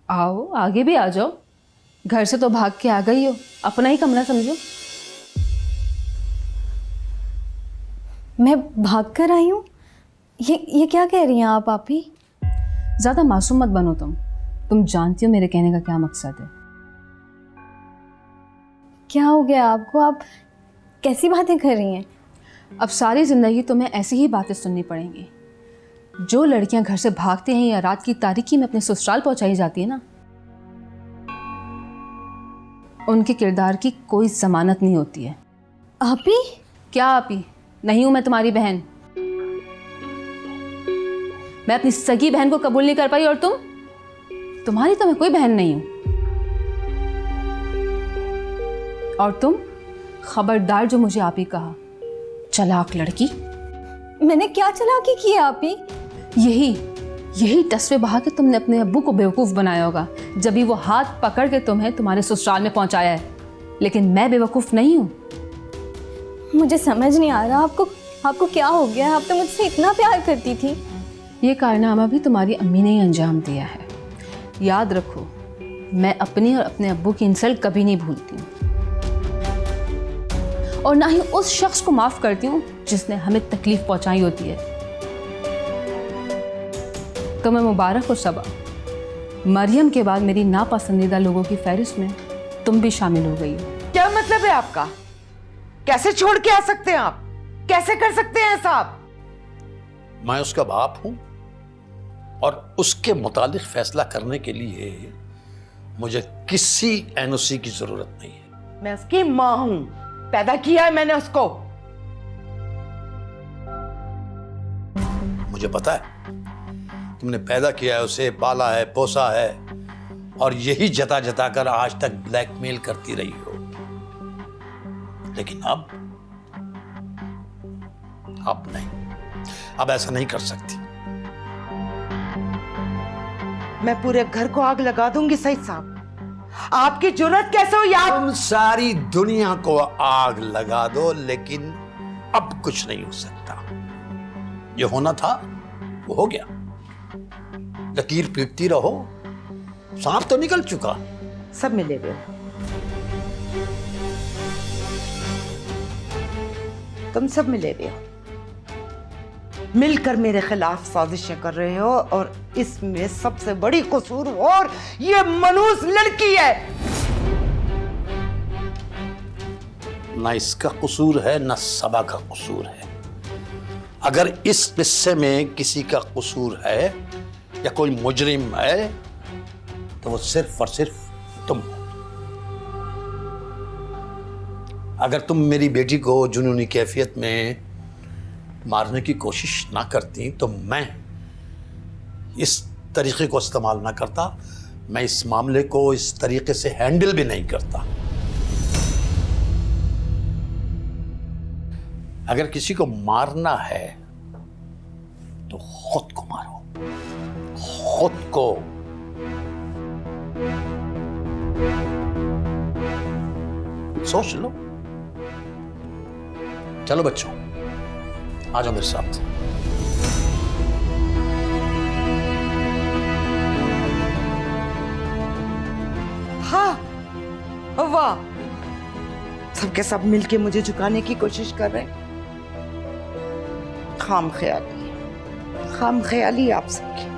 आओ, आगे भी आ जाओ। घर से तो भाग के आ गई हो, अपना ही कमरा समझो। मैं भाग कर आई हूँ? ये क्या कह रही हैं आप आपी? ज़्यादा मासूम मत बनो तुम जानती हो मेरे कहने का क्या मकसद है। क्या हो गया आपको? आप कैसी बातें कर रही हैं? अब सारी ज़िंदगी तुम्हें ऐसी ही बातें सुननी पड़ेंगी। जो लड़कियां घर से भागती हैं या रात की तारीकी में अपने ससुराल पहुंचाई जाती है ना, उनके किरदार की कोई जमानत नहीं होती है। आपी? क्या आपी? नहीं हूं मैं तुम्हारी बहन। मैं अपनी सगी बहन को कबूल नहीं कर पाई और तुम्हारी तो मैं कोई बहन नहीं हूं। और तुम खबरदार जो मुझे आपी कहा, चालाक लड़की। मैंने क्या चालाकी की है आपी? यही टसवे बहा के तुमने अपने अब्बू को बेवकूफ़ बनाया होगा जब भी वो हाथ पकड़ के तुम्हें तुम्हारे ससुराल में पहुंचाया है। लेकिन मैं बेवकूफ़ नहीं हूं। मुझे समझ नहीं आ रहा आपको क्या हो गया है? आप तो मुझसे इतना प्यार करती थी। ये कारनामा भी तुम्हारी अम्मी ने ही अंजाम दिया है। याद रखो, मैं अपनी और अपने अब्बू की इंसल्ट कभी नहीं भूलती हूँ, और ना ही उस शख्स को माफ़ करती हूँ जिसने हमें तकलीफ पहुंचाई होती है। तुम्हें मुबारक हो सबा, मरियम के बाद मेरी नापसंदीदा लोगों की फहरिस्त में तुम भी शामिल हो गई हो। क्या मतलब है आपका? कैसे छोड़ के आ सकते हैं आप? कैसे कर सकते हैं ऐसा आप? मैं उसका बाप हूं और उसके मुतालिक फैसला करने के लिए मुझे किसी एनओसी की जरूरत नहीं है। मैं उसकी मां हूं, पैदा किया है मैंने उसको। मुझे पता है तुमने पैदा किया है उसे, पाला है, पोसा है, और यही जता जता कर आज तक ब्लैकमेल करती रही हो। लेकिन अब नहीं, अब ऐसा नहीं कर सकती। मैं पूरे घर को आग लगा दूंगी सईद साहब। आपकी जुर्रत कैसे हुई? आप तुम सारी दुनिया को आग लगा दो, लेकिन अब कुछ नहीं हो सकता। जो होना था वो हो गया। लकीर पीटती रहो, सांप तो निकल चुका। सब मिले हुए हो, तुम सब मिले हुए हो, मिलकर मेरे खिलाफ साजिशें कर रहे हो, और इसमें सबसे बड़ी कसूरवार ये मनूस लड़की है। ना इसका कसूर है ना सबा का कसूर है। अगर इस किस्से में किसी का कसूर है या कोई मुजरिम है तो वो सिर्फ और सिर्फ तुम हो। अगर तुम मेरी बेटी को जुनूनी कैफियत में मारने की कोशिश ना करती तो मैं इस तरीके को इस्तेमाल ना करता, मैं इस मामले को इस तरीके से हैंडल भी नहीं करता। अगर किसी को मारना है तो खुद को मारो, खुद को। सोच लो। चलो बच्चों, आ जाओ मेरे साथ। हाँ, वाह, सबके सब मिलके मुझे झुकाने की कोशिश कर रहे हैं। खाम ख्याली आप सबकी।